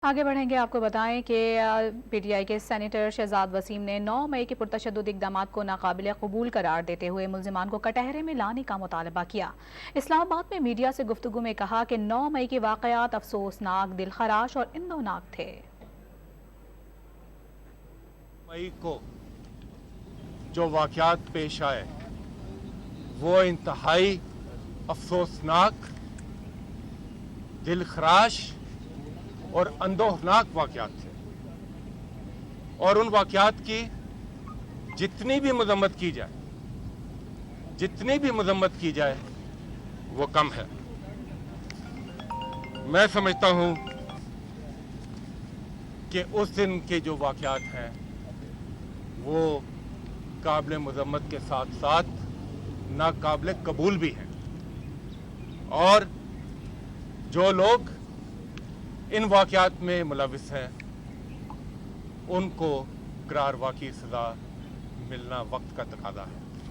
आगे बढ़ेंगे। आपको बताएं कि पीटीआई के सेनेटर शहजाद वसीम ने 9 मई के पुरतशद्दुद इक़दामात को नाकाबिल कबूल करार देते हुए मुल्ज़िमान को कटहरे में लाने का मुतालबा किया। इस्लामाबाद में मीडिया से गुफ्तगू में कहा कि 9 मई के वाक़यात अफसोसनाक, दिलखराश और इंदोनाक थे। मई को जो वाक़यात पेश आए वो इंतहाई अफसोसनाक, दिलखराश और अंदोहनाक वाक़यात थे, और उन वाक़यात की जितनी भी मज़म्मत की जाए वो कम है। मैं समझता हूं कि उस दिन के जो वाक़यात हैं वो काबिल मज़म्मत के साथ साथ नाकाबिल कबूल भी हैं, और जो लोग इन वाक़यात में मुलविस हैं उनको करारवा की सज़ा मिलना वक्त का तकाज़ा है।